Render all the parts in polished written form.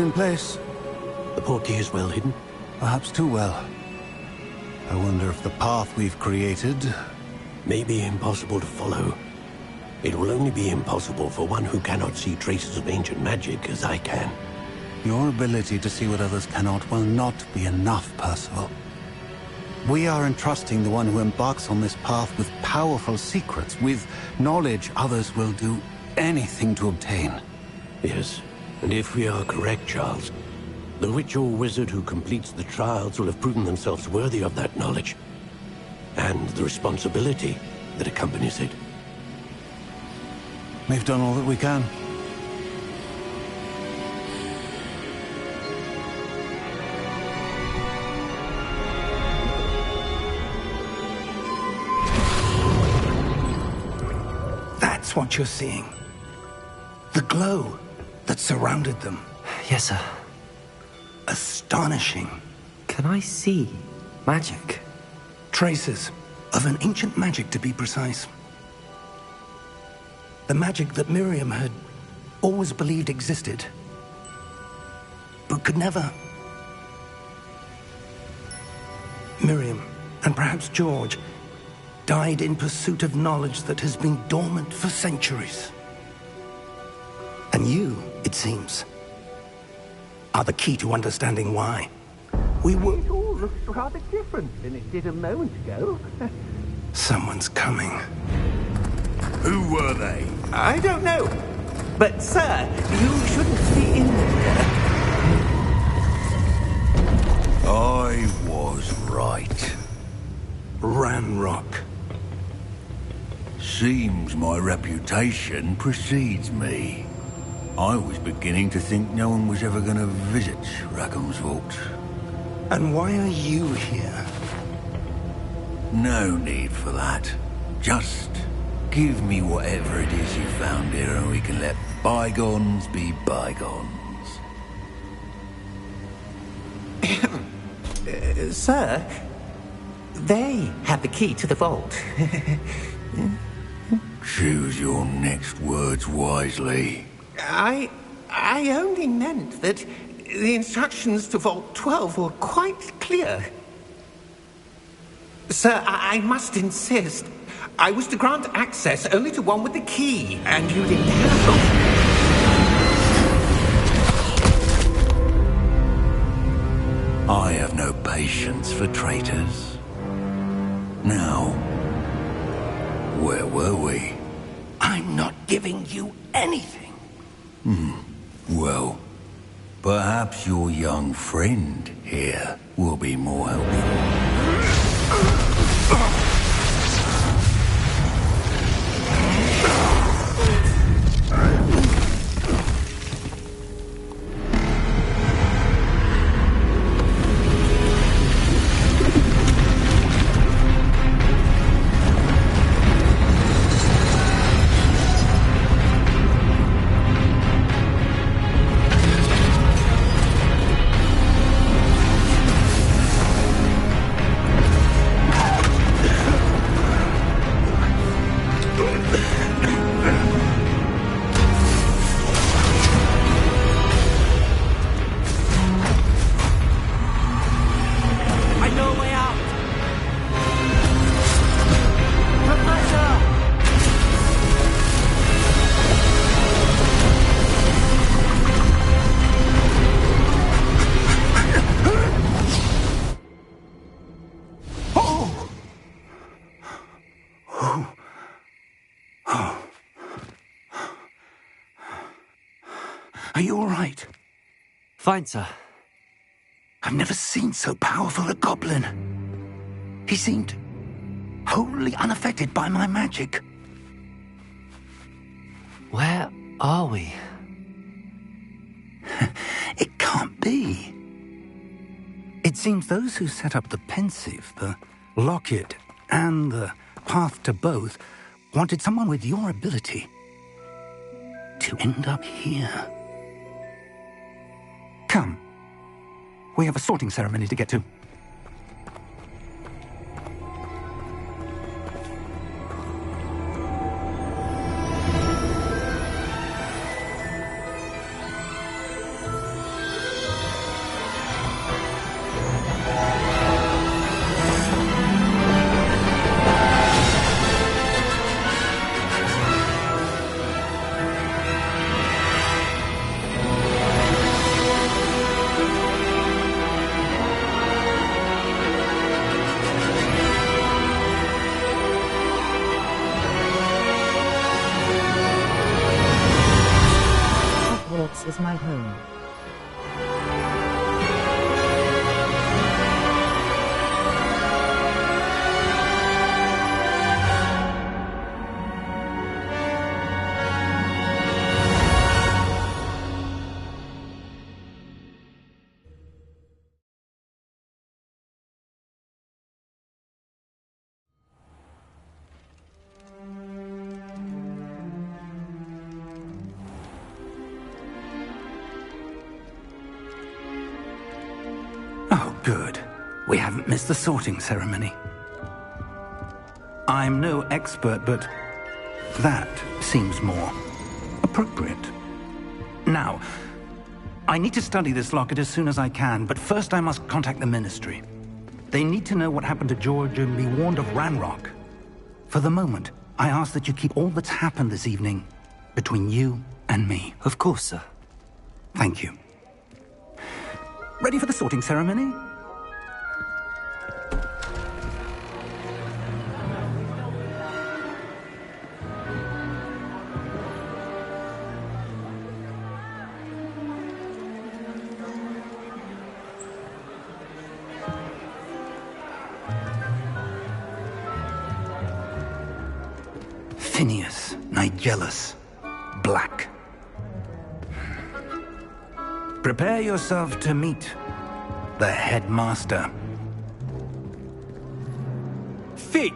in place. The portkey is well hidden? Perhaps too well. I wonder if the path we've created... may be impossible to follow. It will only be impossible for one who cannot see traces of ancient magic as I can. Your ability to see what others cannot will not be enough, Percival. We are entrusting the one who embarks on this path with powerful secrets, with knowledge others will do anything to obtain. Yes, and if we are correct, Charles, the witch or wizard who completes the trials will have proven themselves worthy of that knowledge, and the responsibility that accompanies it. We've done all that we can. That's what you're seeing. The glow that surrounded them. Yes, sir. Astonishing. Can I see magic? Traces of an ancient magic, to be precise. The magic that Miriam had always believed existed, but could never. Miriam, and perhaps George, died in pursuit of knowledge that has been dormant for centuries. And you, it seems, are the key to understanding why. We will... It all looks rather different than it did a moment ago. Someone's coming. Who were they? I don't know. But, sir, you shouldn't be in there. I was right. Ranrock. Seems my reputation precedes me. I was beginning to think no one was ever going to visit Rackham's Vault. And why are you here? No need for that. Just give me whatever it is you found here and we can let bygones be bygones. Sir, they have the key to the vault. Choose your next words wisely. I only meant that the instructions to Vault 12 were quite clear. Sir, I must insist. I was to grant access only to one with the key, and you didn't have them. I have no patience for traitors. Now, where were we? I'm not giving you anything. Well, perhaps your young friend here will be more helpful. Are you all right? Fine, sir. I've never seen so powerful a goblin. He seemed wholly unaffected by my magic. Where are we? It can't be. It seems those who set up the pensive, the locket, and the path to both wanted someone with your ability to end up here. Come. We have a sorting ceremony to get to. We haven't missed the sorting ceremony. I'm no expert, but that seems more appropriate. Now, I need to study this locket as soon as I can, but first I must contact the Ministry. They need to know what happened to George and be warned of Ranrock. For the moment, I ask that you keep all that's happened this evening between you and me. Of course, sir. Thank you. Ready for the sorting ceremony? Phineas Nigellus Black. Prepare yourself to meet the headmaster. Fig,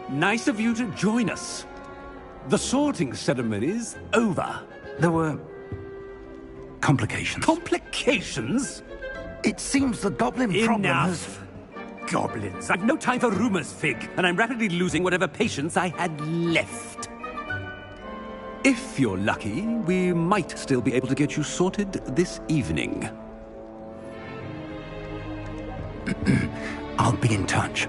nice of you to join us. The sorting ceremony's over. There were complications. Complications? It seems the goblin problem has... Enough. Goblins. I've no time for rumors, Fig, and I'm rapidly losing whatever patience I had left. If you're lucky, we might still be able to get you sorted this evening. I'll be in touch.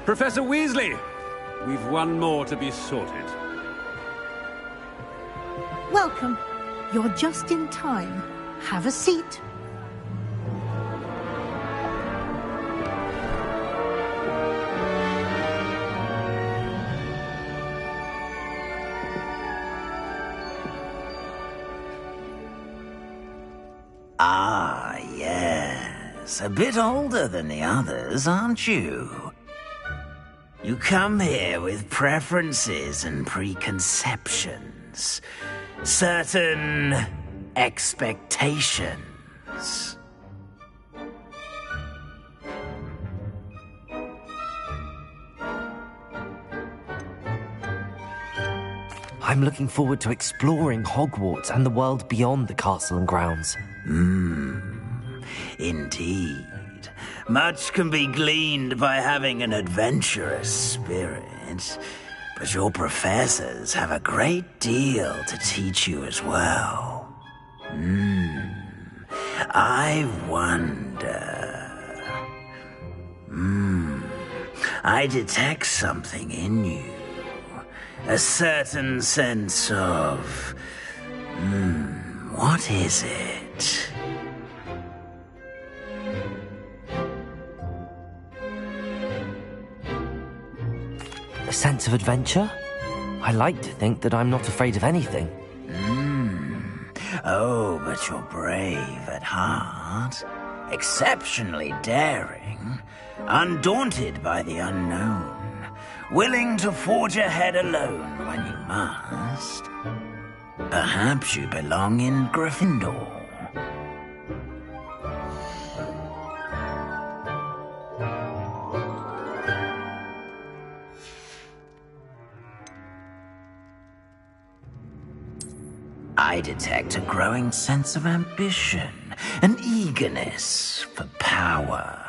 Professor Weasley, we've one more to be sorted. Welcome. You're just in time. Have a seat. Ah, yes. A bit older than the others, aren't you? You come here with preferences and preconceptions. Certain expectations. I'm looking forward to exploring Hogwarts and the world beyond the castle and grounds. Indeed. Much can be gleaned by having an adventurous spirit, but your professors have a great deal to teach you as well. I wonder... I detect something in you. A certain sense of... what is it? A sense of adventure? I like to think that I'm not afraid of anything. Oh, but you're brave at heart. Exceptionally daring. Undaunted by the unknown. Willing to forge ahead alone when you must. Perhaps you belong in Gryffindor. I detect a growing sense of ambition, an eagerness for power.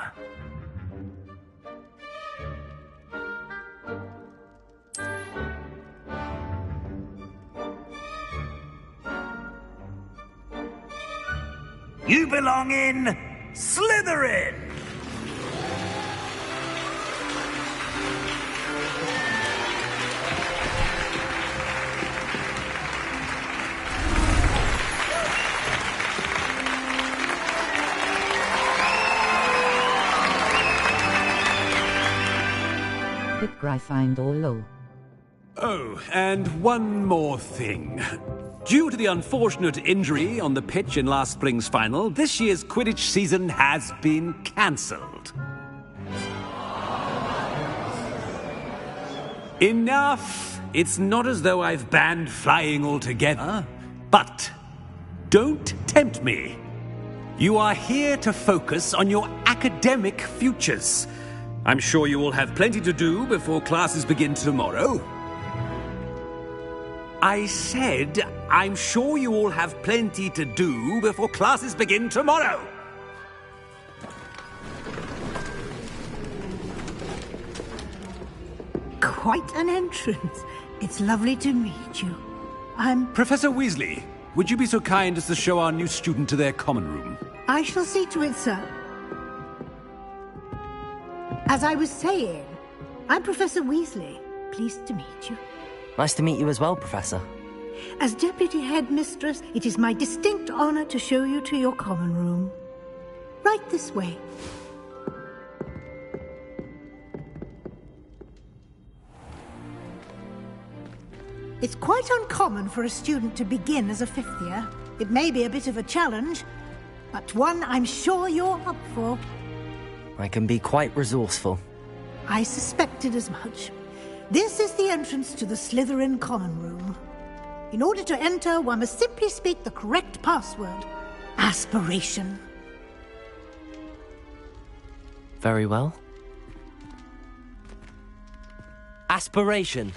You belong in Slytherin! Gryffindor. Oh, and one more thing. Due to the unfortunate injury on the pitch in last spring's final, this year's Quidditch season has been cancelled. Enough! It's not as though I've banned flying altogether, but don't tempt me. You are here to focus on your academic futures. I'm sure you will have plenty to do before classes begin tomorrow. I said, I'm sure you all have plenty to do before classes begin tomorrow. Quite an entrance. It's lovely to meet you. I'm... Professor Weasley, would you be so kind as to show our new student to their common room? I shall see to it, sir. As I was saying, I'm Professor Weasley. Pleased to meet you. Nice to meet you as well, Professor. As Deputy Headmistress, it is my distinct honor to show you to your common room. Right this way. It's quite uncommon for a student to begin as a fifth year. It may be a bit of a challenge, but one I'm sure you're up for. I can be quite resourceful. I suspected as much. This is the entrance to the Slytherin common room. In order to enter, one must simply speak the correct password. Aspiration. Very well. Aspiration.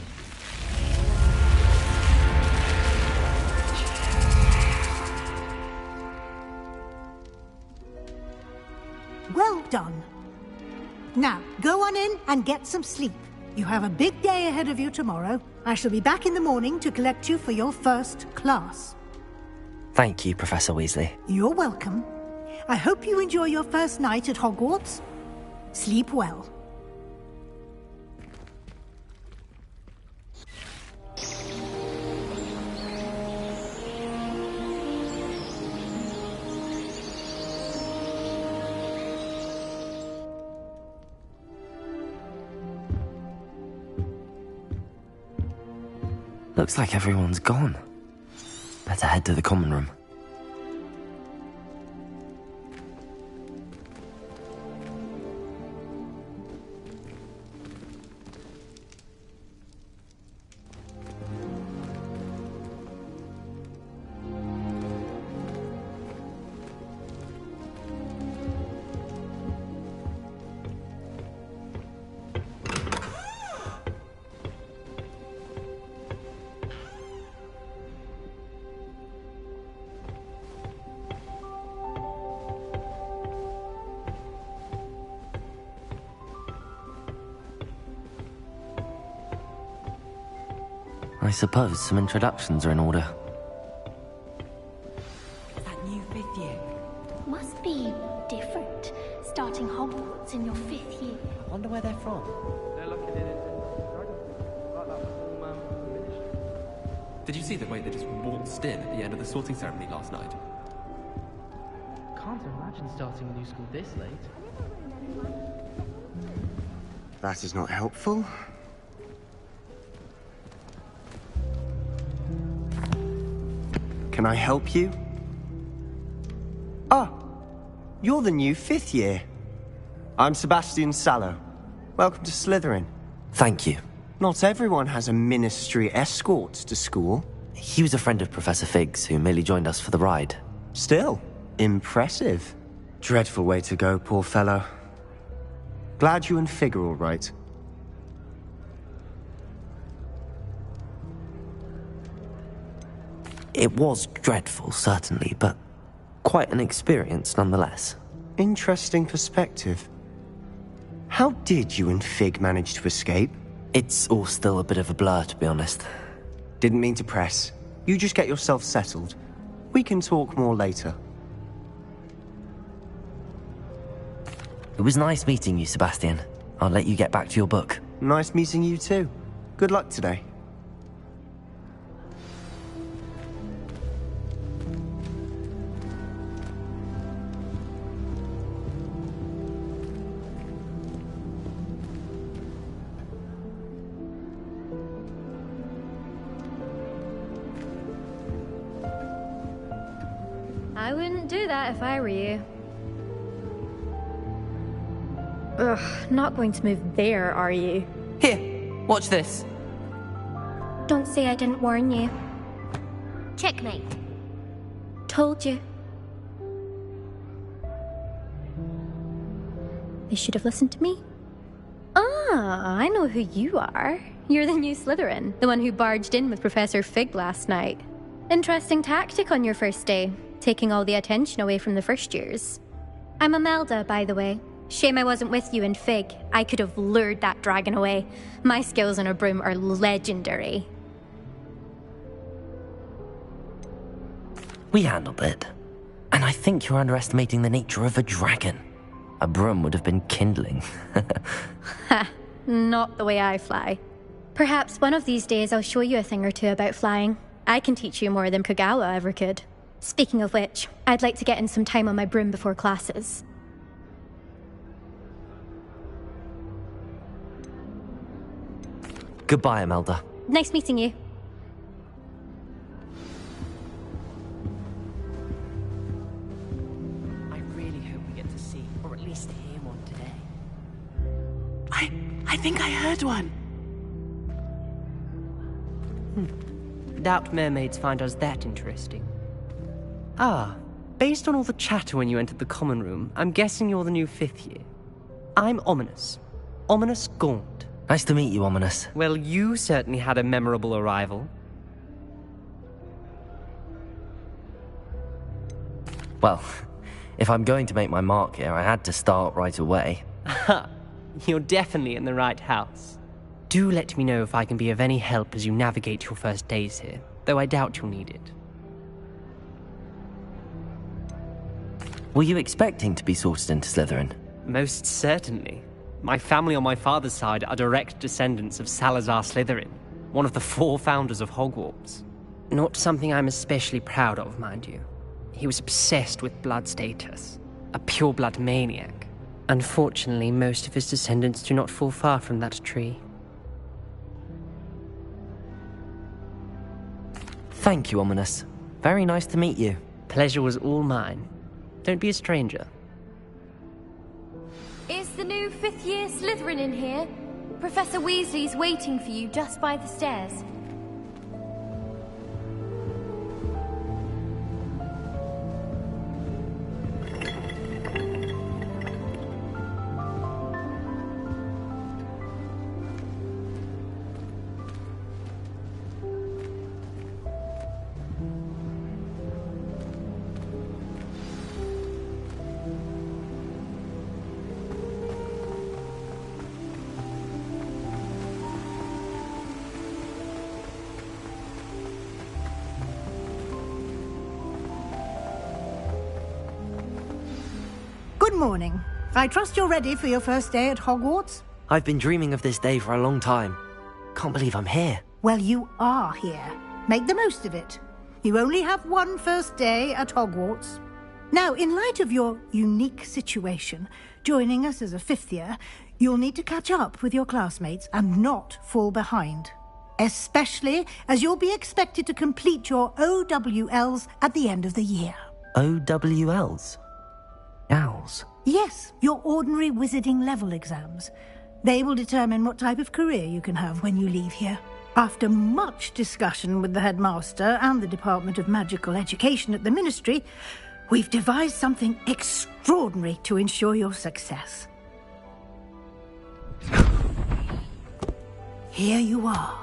Well done. Now, go on in and get some sleep. You have a big day ahead of you tomorrow. I shall be back in the morning to collect you for your first class. Thank you, Professor Weasley. You're welcome. I hope you enjoy your first night at Hogwarts. Sleep well. Looks like everyone's gone. Better head to the common room. I suppose some introductions are in order. That new fifth year. Must be different, starting Hogwarts in your fifth year. I wonder where they're from. Did you see the way they just waltzed in at the end of the sorting ceremony last night? Can't imagine starting a new school this late. That is not helpful. Can I help you? Ah, you're the new fifth year. I'm Sebastian Sallow. Welcome to Slytherin. Thank you. Not everyone has a ministry escort to school. He was a friend of Professor Fig's who merely joined us for the ride. Still, impressive. Dreadful way to go, poor fellow. Glad you and Fig are all right. It was dreadful, certainly, but quite an experience nonetheless. Interesting perspective. How did you and Fig manage to escape? It's all still a bit of a blur, to be honest. Didn't mean to press. You just get yourself settled. We can talk more later. It was nice meeting you, Sebastian. I'll let you get back to your book. Nice meeting you too. Good luck today. I wouldn't do that if I were you. Ugh, not going to move there, are you? Here, watch this. Don't say I didn't warn you. Checkmate. Told you. They should have listened to me. Ah, I know who you are. You're the new Slytherin, the one who barged in with Professor Fig last night. Interesting tactic on your first day, taking all the attention away from the first years. I'm Imelda, by the way. Shame I wasn't with you in Fig. I could have lured that dragon away. My skills on a broom are legendary. We handled it. And I think you're underestimating the nature of a dragon. A broom would have been kindling. Ha, not the way I fly. Perhaps one of these days I'll show you a thing or two about flying. I can teach you more than Kagawa ever could. Speaking of which, I'd like to get in some time on my broom before classes. Goodbye, Imelda. Nice meeting you. I really hope we get to see, or at least hear one today. I think I heard one. Doubt mermaids find us that interesting. Ah, based on all the chatter when you entered the common room, I'm guessing you're the new 5th year. I'm Ominous. Ominous Gaunt. Nice to meet you, Ominous. Well, you certainly had a memorable arrival. Well, if I'm going to make my mark here, I had to start right away. Ha! You're definitely in the right house. Do let me know if I can be of any help as you navigate your first days here, though I doubt you'll need it. Were you expecting to be sorted into Slytherin? Most certainly. My family on my father's side are direct descendants of Salazar Slytherin, one of the 4 founders of Hogwarts. Not something I'm especially proud of, mind you. He was obsessed with blood status, a pure-blood maniac. Unfortunately, most of his descendants do not fall far from that tree. Thank you, Ominous. Very nice to meet you. Pleasure was all mine. Don't be a stranger. Is the new 5th year Slytherin in here? Professor Weasley's waiting for you just by the stairs. Good morning. I trust you're ready for your first day at Hogwarts? I've been dreaming of this day for a long time. Can't believe I'm here. Well, you are here. Make the most of it. You only have one first day at Hogwarts. Now, in light of your unique situation, joining us as a 5th year, you'll need to catch up with your classmates and not fall behind. Especially as you'll be expected to complete your OWLs at the end of the year. OWLs? Owls? Yes, your ordinary wizarding level exams. They will determine what type of career you can have when you leave here. After much discussion with the headmaster and the Department of Magical Education at the Ministry, we've devised something extraordinary to ensure your success. Here you are.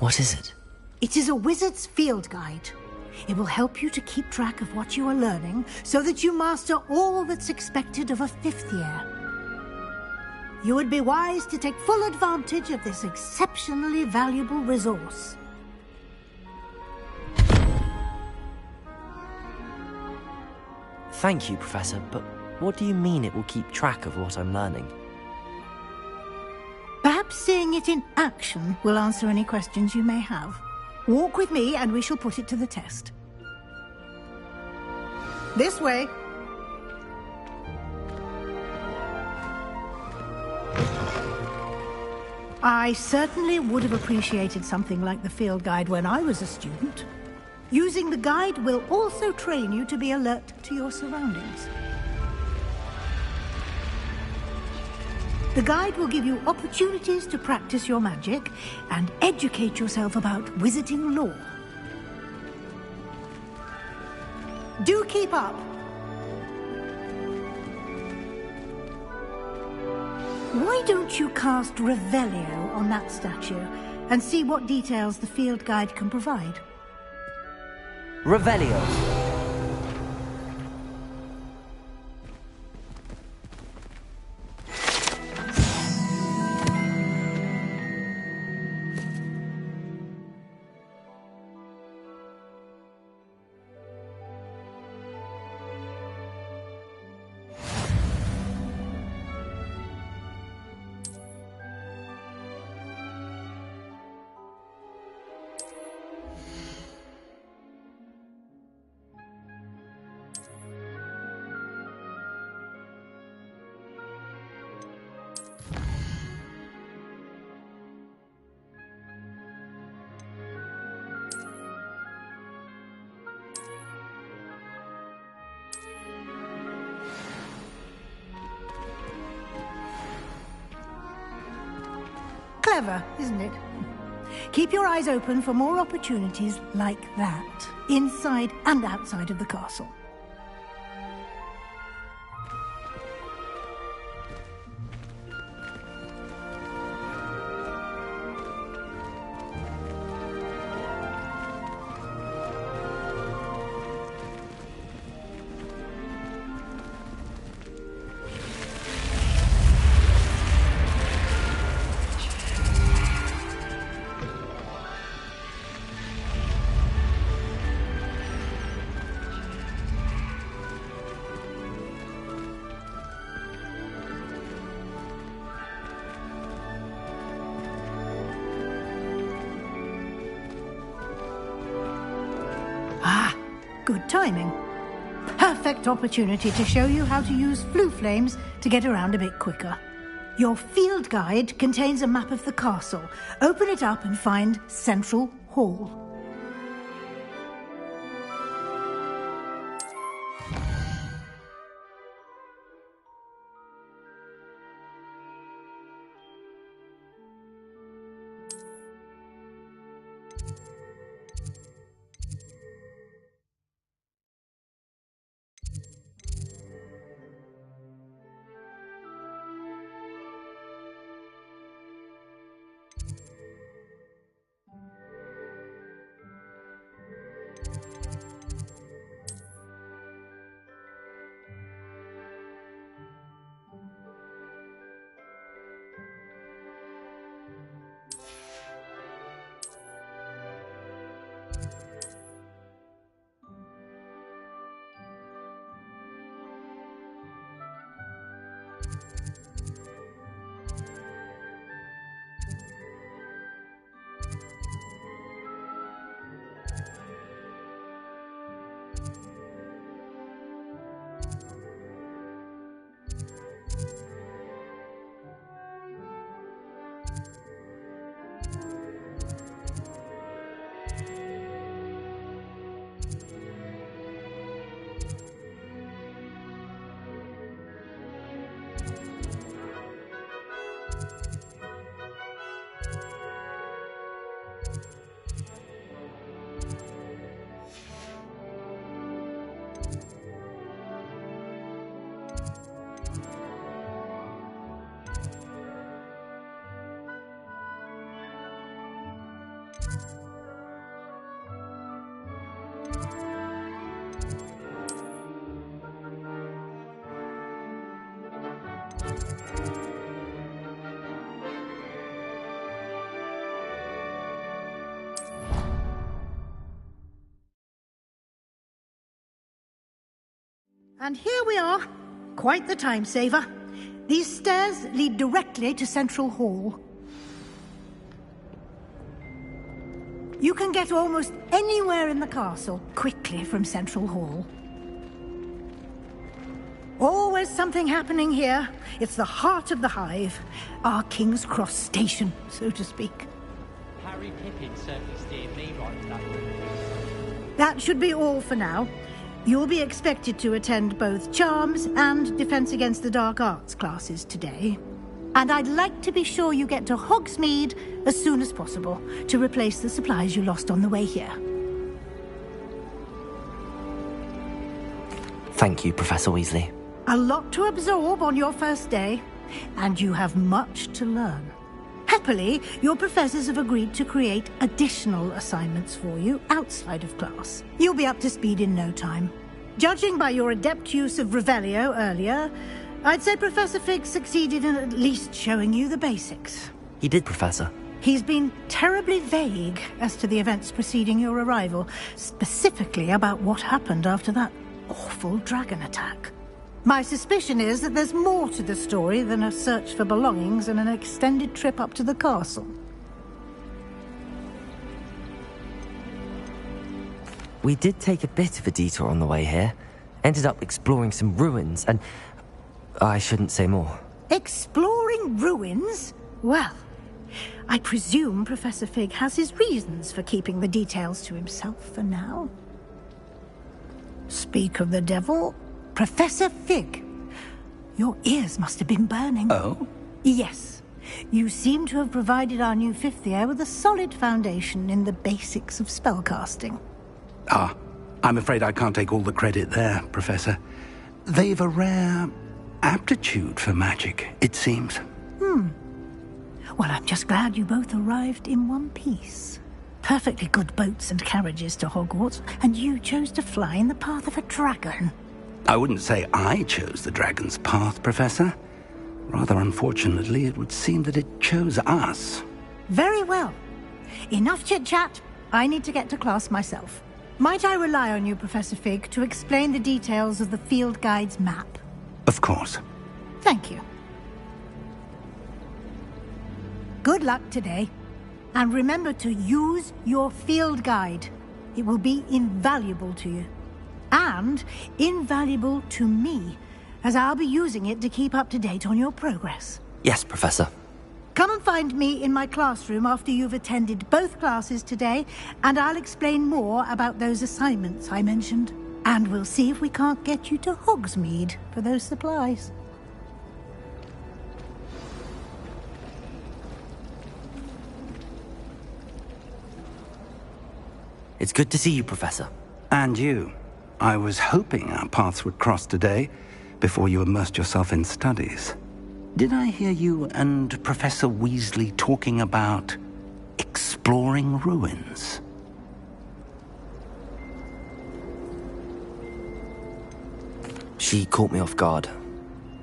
What is it? It is a wizard's field guide. It will help you to keep track of what you are learning so that you master all that's expected of a 5th year. You would be wise to take full advantage of this exceptionally valuable resource. Thank you, Professor, but what do you mean it will keep track of what I'm learning? Perhaps seeing it in action will answer any questions you may have. Walk with me and we shall put it to the test. This way. I certainly would have appreciated something like the field guide when I was a student. Using the guide will also train you to be alert to your surroundings. The guide will give you opportunities to practice your magic and educate yourself about wizarding lore. Do keep up. Why don't you cast Revelio on that statue and see what details the field guide can provide? Revelio. Clever, isn't it? Keep your eyes open for more opportunities like that, inside and outside of the castle. Good timing. Perfect opportunity to show you how to use flue flames to get around a bit quicker. Your field guide contains a map of the castle. Open it up and find Central Hall. And here we are. Quite the time saver. These stairs lead directly to Central Hall. You can get almost anywhere in the castle quickly from Central Hall. Always something happening here. It's the heart of the hive. Our King's Cross station, so to speak. Harry Pippin certainly steered me right to that room. That should be all for now. You'll be expected to attend both Charms and Defense Against the Dark Arts classes today. And I'd like to be sure you get to Hogsmeade as soon as possible to replace the supplies you lost on the way here. Thank you, Professor Weasley. A lot to absorb on your first day, and you have much to learn. Happily, your professors have agreed to create additional assignments for you outside of class. You'll be up to speed in no time. Judging by your adept use of Revelio earlier, I'd say Professor Fig succeeded in at least showing you the basics. He did, Professor. He's been terribly vague as to the events preceding your arrival, specifically about what happened after that awful dragon attack. My suspicion is that there's more to the story than a search for belongings and an extended trip up to the castle. We did take a bit of a detour on the way here. Ended up exploring some ruins and... I shouldn't say more. Exploring ruins? Well, I presume Professor Fig has his reasons for keeping the details to himself for now. Speak of the devil, Professor Fig. Your ears must have been burning. Oh? Yes. You seem to have provided our new fifth year with a solid foundation in the basics of spellcasting. Ah, I'm afraid I can't take all the credit there, Professor. They've a rare aptitude for magic, it seems. Well, I'm just glad you both arrived in one piece. Perfectly good boats and carriages to Hogwarts, and you chose to fly in the path of a dragon. I wouldn't say I chose the dragon's path, Professor. Rather unfortunately, it would seem that it chose us. Very well. Enough chit-chat. I need to get to class myself. Might I rely on you, Professor Fig, to explain the details of the field guide's map? Of course. Thank you. Good luck today. And remember to use your field guide. It will be invaluable to you. And invaluable to me, as I'll be using it to keep up to date on your progress. Yes, Professor. Come and find me in my classroom after you've attended both classes today, and I'll explain more about those assignments I mentioned. And we'll see if we can't get you to Hogsmeade for those supplies. It's good to see you, Professor. And you. I was hoping our paths would cross today, before you immersed yourself in studies. Did I hear you and Professor Weasley talking about exploring ruins? She caught me off guard.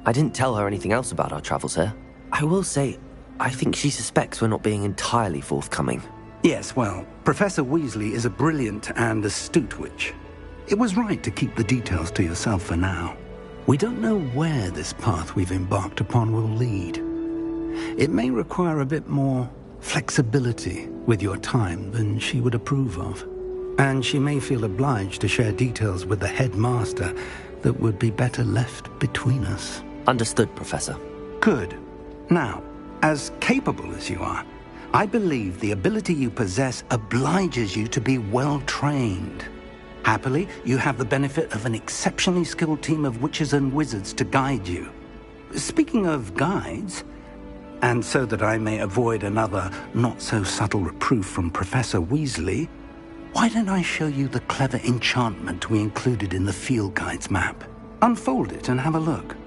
I didn't tell her anything else about our travels here. I will say, I think she suspects we're not being entirely forthcoming. Yes, well, Professor Weasley is a brilliant and astute witch. It was right to keep the details to yourself for now. We don't know where this path we've embarked upon will lead. It may require a bit more flexibility with your time than she would approve of. And she may feel obliged to share details with the headmaster that would be better left between us. Understood, Professor. Good. Now, as capable as you are, I believe the ability you possess obliges you to be well-trained. Happily, you have the benefit of an exceptionally skilled team of witches and wizards to guide you. Speaking of guides, and so that I may avoid another not-so-subtle reproof from Professor Weasley, why don't I show you the clever enchantment we included in the field guide's map? Unfold it and have a look.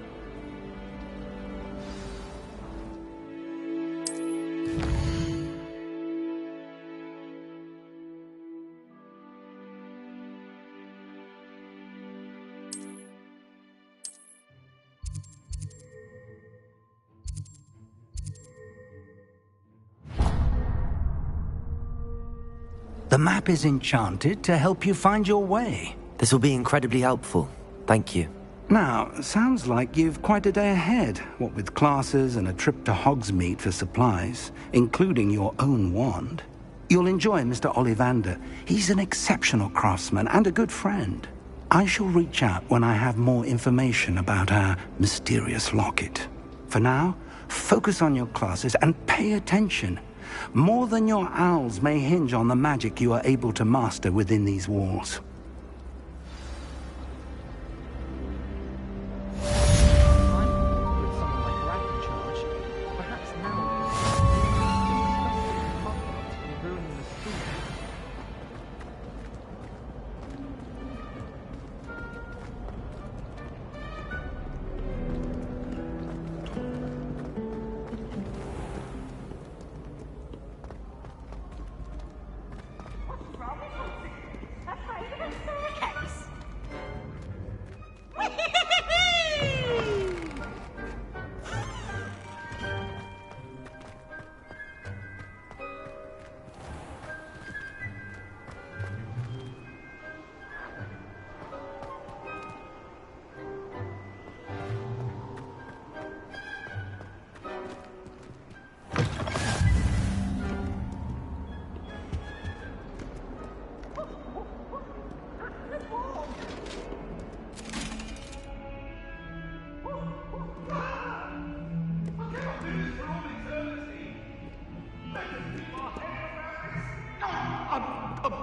The map is enchanted to help you find your way. This will be incredibly helpful. Thank you. Now, sounds like you've quite a day ahead, what with classes and a trip to Hogsmeade for supplies, including your own wand. You'll enjoy Mr. Ollivander. He's an exceptional craftsman and a good friend. I shall reach out when I have more information about our mysterious locket. For now, focus on your classes and pay attention. More than your owls may hinge on the magic you are able to master within these walls.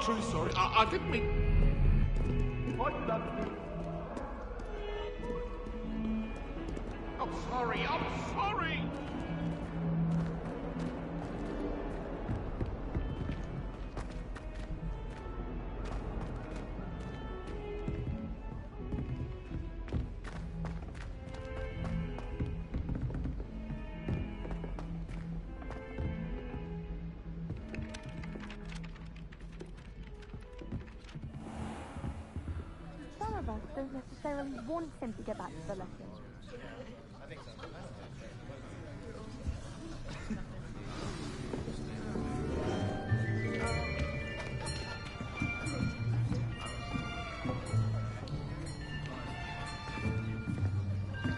truly sorry. I didn't mean... I'm sorry. Some of us don't necessarily want him to get back to the lesson.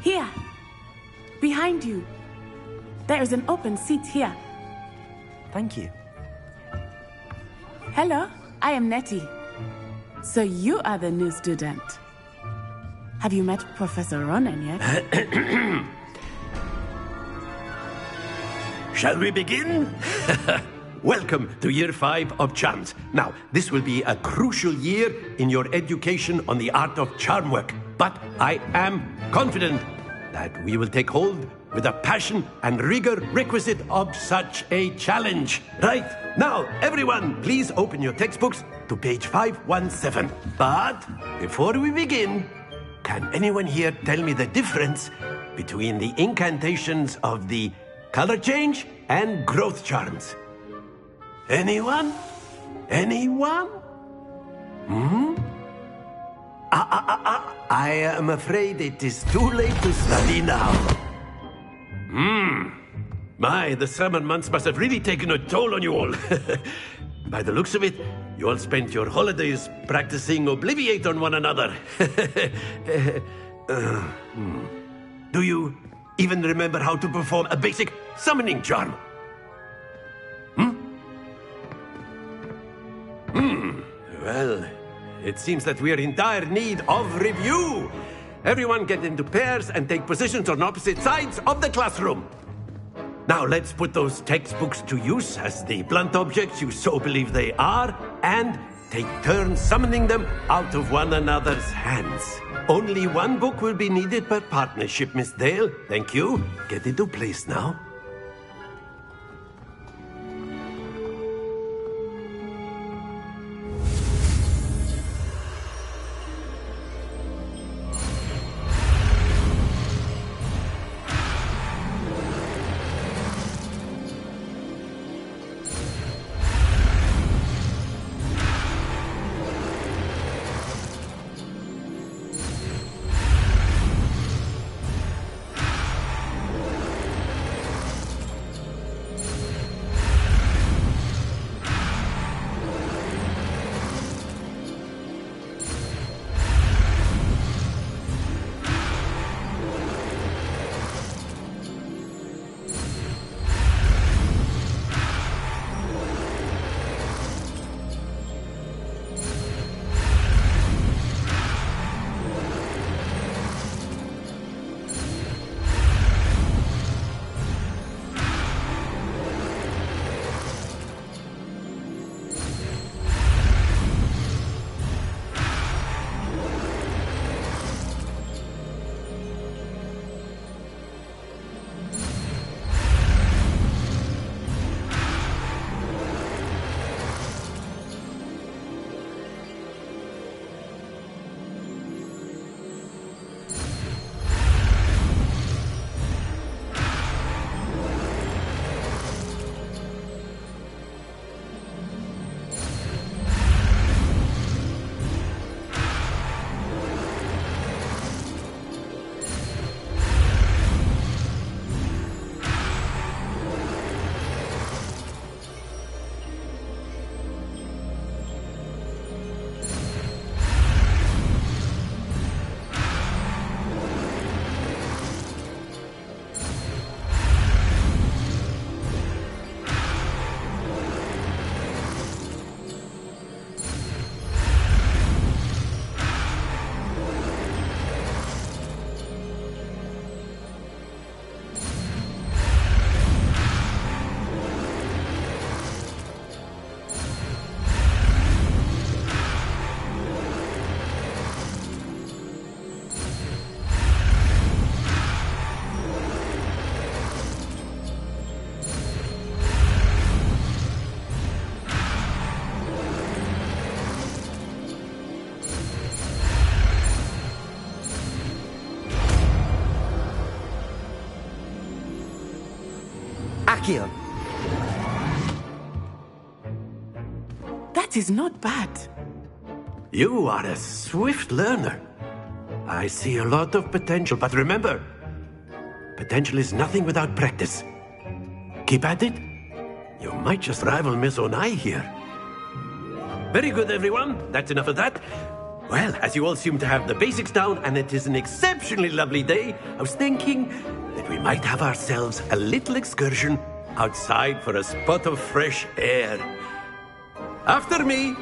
Here! Behind you! There is an open seat here. Thank you. Hello, I am Nettie. So you are the new student. Have you met Professor Ronan yet? Shall we begin? Welcome to Year 5 of Charms. Now, this will be a crucial year in your education on the art of charm work. But I am confident that we will take hold with the passion and rigor requisite of such a challenge. Right, now, everyone, please open your textbooks to page 517. But before we begin, can anyone here tell me the difference between the incantations of the color change and growth charms? Anyone? Anyone? I am afraid it is too late to study now. My, the summer months must have really taken a toll on you all. By the looks of it, you all spent your holidays practicing Obliviate on one another. Do you even remember how to perform a basic summoning charm? Well, it seems that we are in dire need of review. Everyone get into pairs and take positions on opposite sides of the classroom. Now let's put those textbooks to use as the blunt objects you so believe they are, and take turns summoning them out of one another's hands. Only one book will be needed per partnership, Miss Dale. Thank you. Get into place now. Accio! That is not bad. You are a swift learner. I see a lot of potential, but remember, potential is nothing without practice. Keep at it. You might just rival Miss Onai here. Very good, everyone. That's enough of that. Well, as you all seem to have the basics down, and it is an exceptionally lovely day, I was thinking that we might have ourselves a little excursion outside for a spot of fresh air. After me!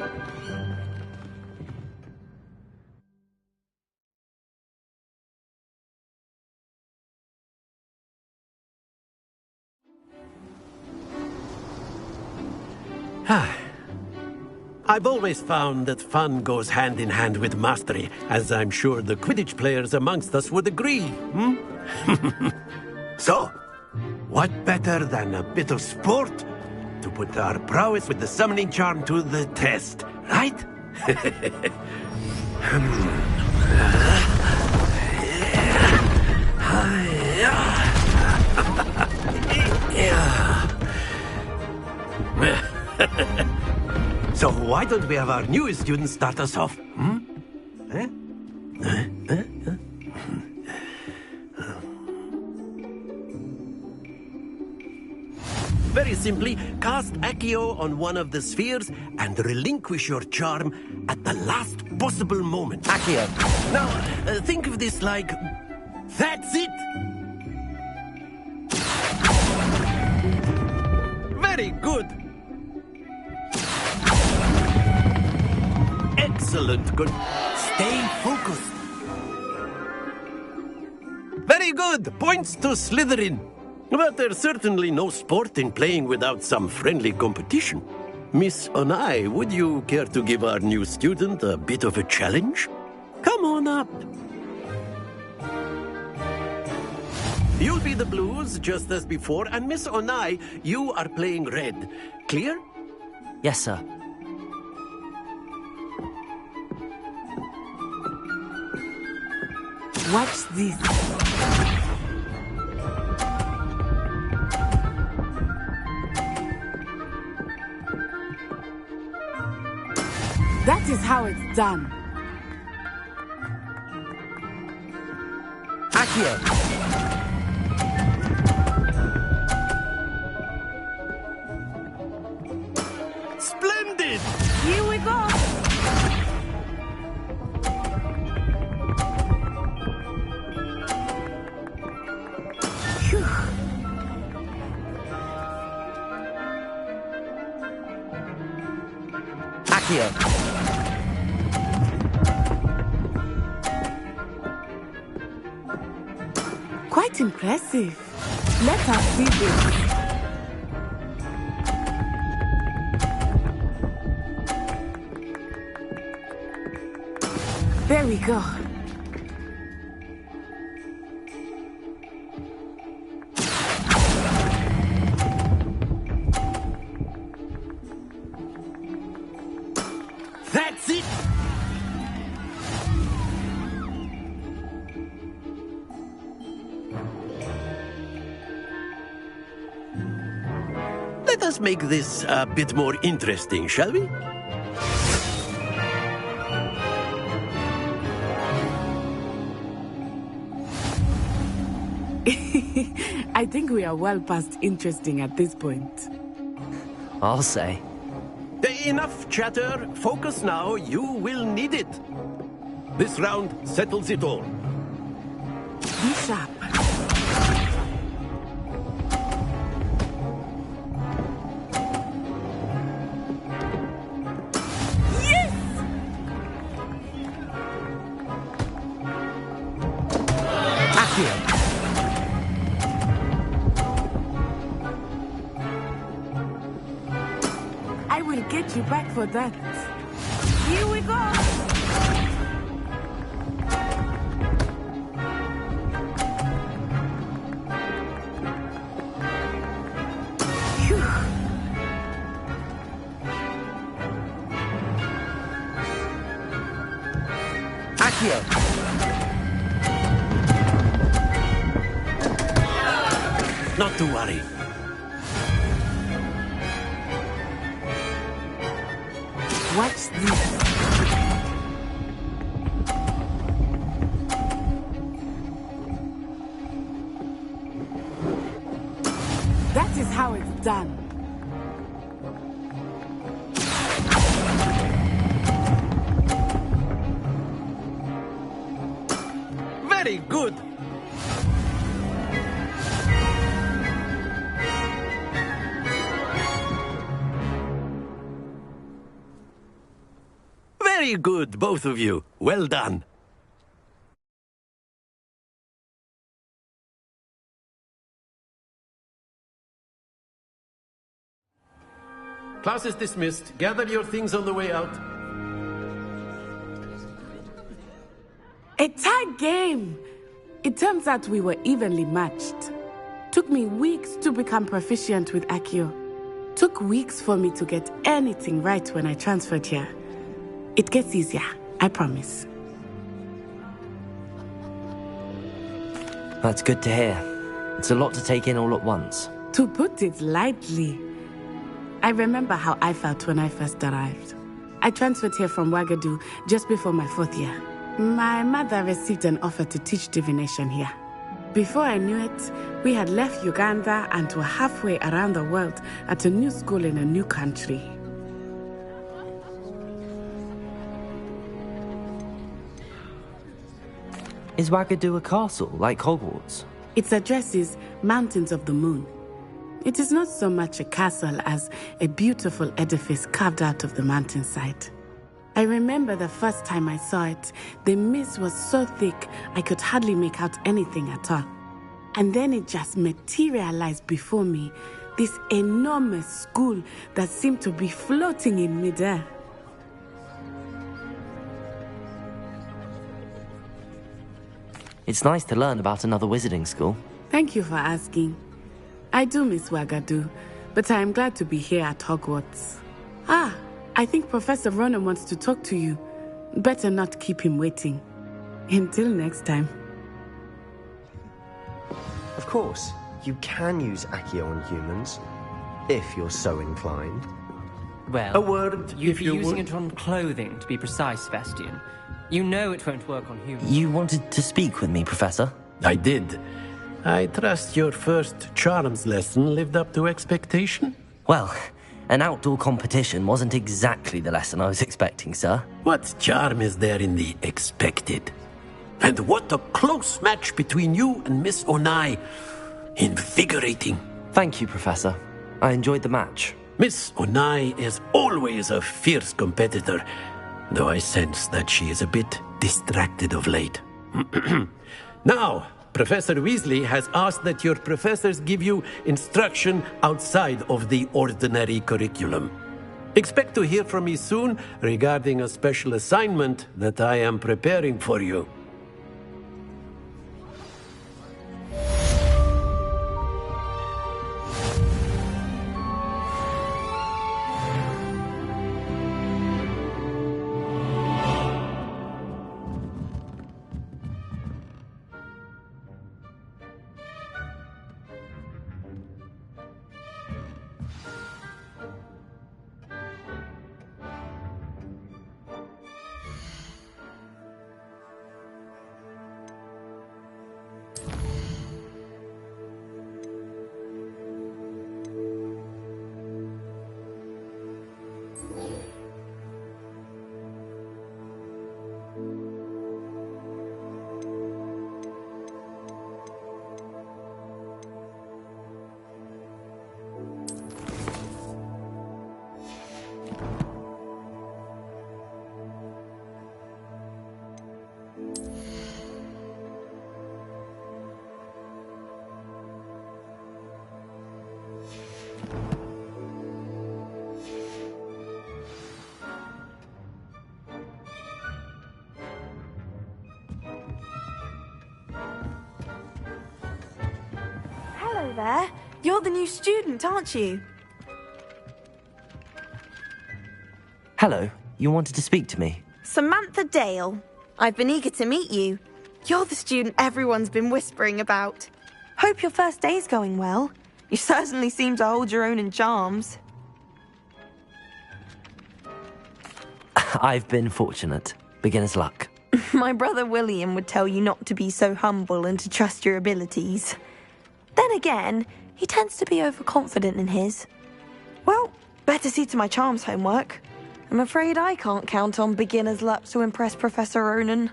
I've always found that fun goes hand in hand with mastery, as I'm sure the Quidditch players amongst us would agree, So, what better than a bit of sport to put our prowess with the summoning charm to the test, right? So why don't we have our newest student start us off? Very simply, cast Accio on one of the spheres and relinquish your charm at the last possible moment. Accio! Now, think of this like... That's it! Very good! Excellent, good. Stay focused. Very good. Points to Slytherin. But there's certainly no sport in playing without some friendly competition. Miss Onai, would you care to give our new student a bit of a challenge? Come on up. You'll be the blues, just as before, and Miss Onai, you are playing red. Clear? Yes, sir. Watch this. That is how it's done. Accio! Splendid! Here we go! Accio! Quite impressive. Let us see this. There we go. That's it! Let us make this a bit more interesting, shall we? I think we are well past interesting at this point. I'll say. Enough chatter. Focus now. You will need it. This round settles it all. Be sharp. Yes! Accio! I will get you back for that. Here we go! Phew. Accio! Not to worry. Watch this. That is how it's done. Very good. Very good, both of you. Well done. Class is dismissed. Gather your things on the way out. A tight game. It turns out we were evenly matched. Took me weeks to become proficient with Accio. Took weeks for me to get anything right when I transferred here. It gets easier, I promise. That's good to hear. It's a lot to take in all at once. To put it lightly, I remember how I felt when I first arrived. I transferred here from Ouagadougou just before my 4th year. My mother received an offer to teach divination here. Before I knew it, we had left Uganda and were halfway around the world at a new school in a new country. Is Ouagadougou a castle, like Hogwarts? Its address is Mountains of the Moon. It is not so much a castle as a beautiful edifice carved out of the mountainside. I remember the first time I saw it, the mist was so thick I could hardly make out anything at all. And then it just materialized before me, this enormous school that seemed to be floating in midair. It's nice to learn about another wizarding school. Thank you for asking. I do miss Ouagadougou, but I am glad to be here at Hogwarts. Ah, I think Professor Ronan wants to talk to you. Better not keep him waiting. Until next time. Of course, you can use Accio on humans, if you're so inclined. Well, A word, you'd if be you using would. it on clothing, to be precise, Sebastian. You know it won't work on humans. You wanted to speak with me, Professor? I did. I trust your first charms lesson lived up to expectation? Well, an outdoor competition wasn't exactly the lesson I was expecting, sir. What charm is there in the expected? And what a close match between you and Miss Onai. Invigorating. Thank you, Professor. I enjoyed the match. Miss Onai is always a fierce competitor, though I sense that she is a bit distracted of late. Now, Professor Weasley has asked that your professors give you instruction outside of the ordinary curriculum. Expect to hear from me soon regarding a special assignment that I am preparing for you. Hello there. You're the new student, aren't you? Hello, you wanted to speak to me? Samantha Dale. I've been eager to meet you. You're the student everyone's been whispering about. Hope your first day's going well. You certainly seem to hold your own in charms. I've been fortunate. Beginner's luck. My brother William would tell you not to be so humble and to trust your abilities. Then again, he tends to be overconfident in his. Well, better see to my charms homework. I'm afraid I can't count on beginner's luck to impress Professor Ronan.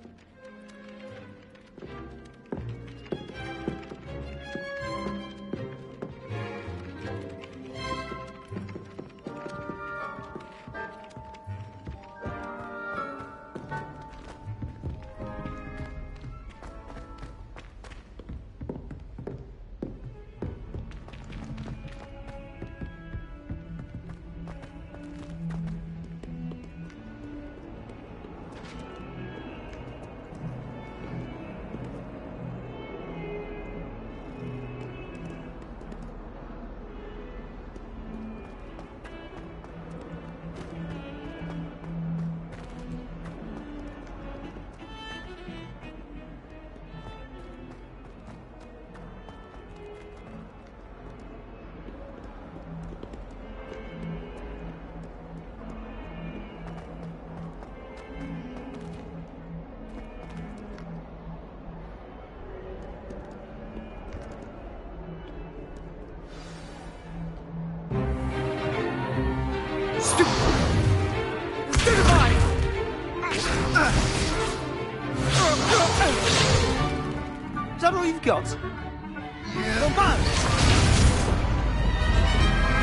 Is that all you've got?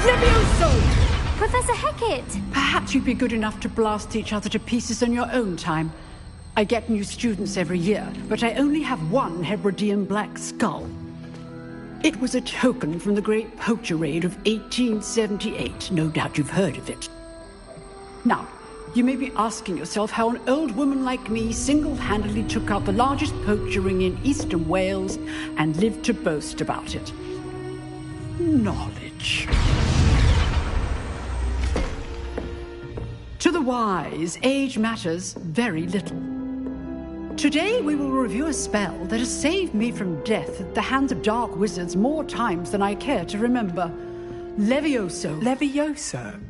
Levioso! Professor Hecat! Perhaps you'd be good enough to blast each other to pieces on your own time. I get new students every year, but I only have one Hebridean black skull. It was a token from the Great Poacher Raid of 1878. No doubt you've heard of it. Now, you may be asking yourself how an old woman like me single-handedly took out the largest poacher ring in eastern Wales and lived to boast about it. Knowledge. To the wise, age matters very little. Today we will review a spell that has saved me from death at the hands of dark wizards more times than I care to remember. Levioso. Levioso?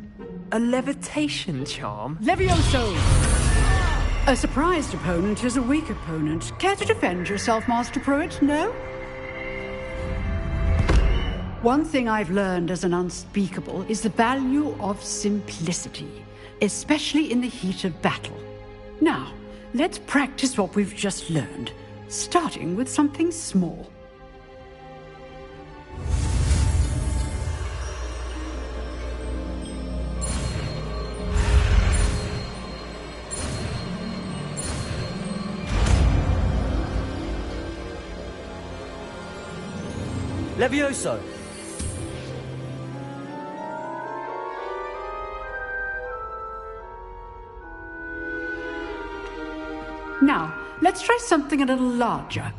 A levitation charm? Levioso! A surprised opponent is a weak opponent. Care to defend yourself, Master Pruitt? No? One thing I've learned as an unspeakable is the value of simplicity, especially in the heat of battle. Now, let's practice what we've just learned, starting with something small. Levioso! Now, let's try something a little larger.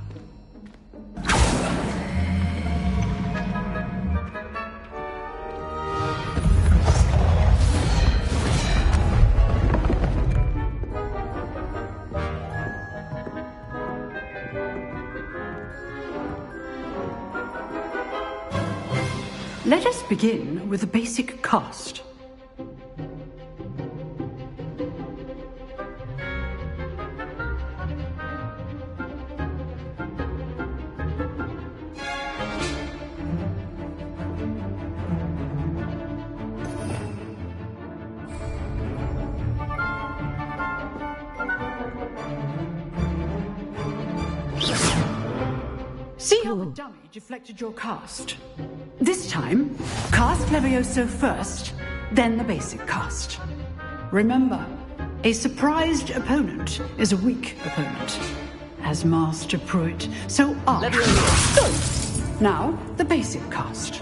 Let us begin with the basic cast. See how the dummy deflected your cast? This time, cast Levioso first, then the basic cast. Remember, a surprised opponent is a weak opponent. As Master Pruitt, so are Levioso. Now, the basic cast.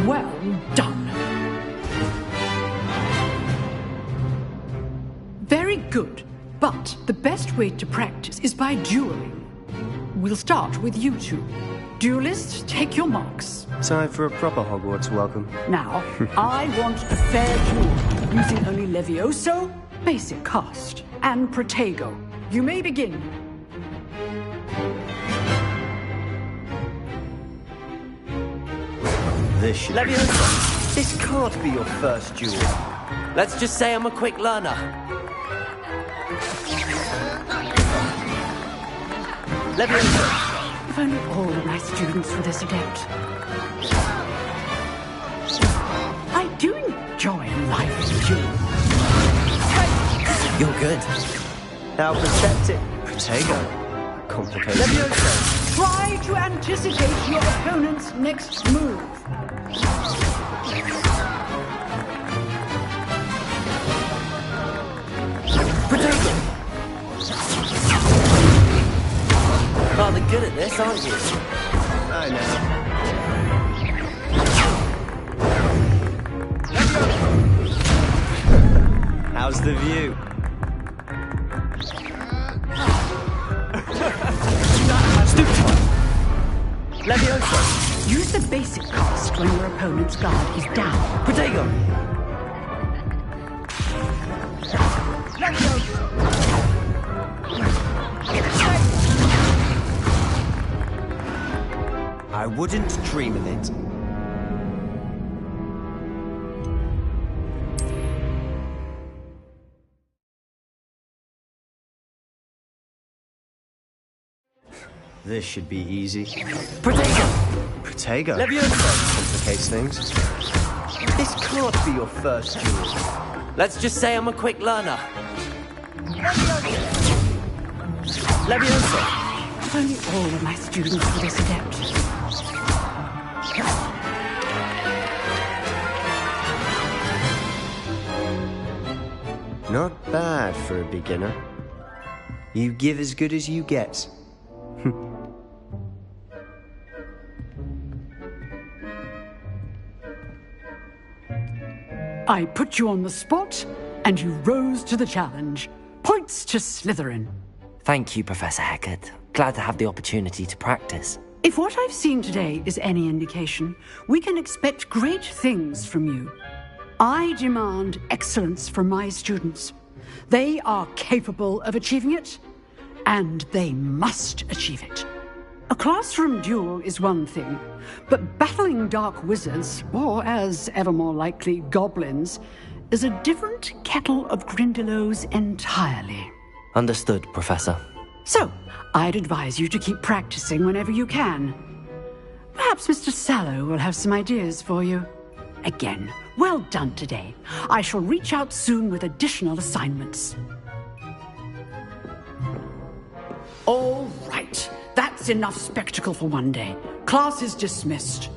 Well done. Very good, but the best way to practice is by dueling. We'll start with you two. Duelists, take your marks. Time for a proper Hogwarts welcome. Now, I want a fair duel, using only Levioso, basic cast, and Protego. You may begin. This should be... Leviosa, this can't be your first duel. Let's just say I'm a quick learner. Leviosa. If only all of my students were this adept. I do enjoy life with you. You're good. Now perceptive. Protego. Complicated. Leviosa. Try to anticipate your opponent's next move. Protego. Rather good at this, aren't you? I know. How's the view? Leviosa. Use the basic cast when your opponent's guard is down. Protego. I wouldn't dream of it. This should be easy. Protego. Protego. Leviosa. Complicates things. This can't be your first duel. Let's just say I'm a quick learner. Leviosa. If only all of my students were this adept. Not bad for a beginner. You give as good as you get. I put you on the spot, and you rose to the challenge. Points to Slytherin. Thank you, Professor Hecat. Glad to have the opportunity to practice. If what I've seen today is any indication, we can expect great things from you. I demand excellence from my students. They are capable of achieving it, and they must achieve it. A classroom duel is one thing, but battling dark wizards, or as ever more likely, goblins, is a different kettle of Grindylows entirely. Understood, Professor. So, I'd advise you to keep practicing whenever you can. Perhaps Mr. Sallow will have some ideas for you. Again, well done today. I shall reach out soon with additional assignments. All right. That's enough spectacle for one day. Class is dismissed.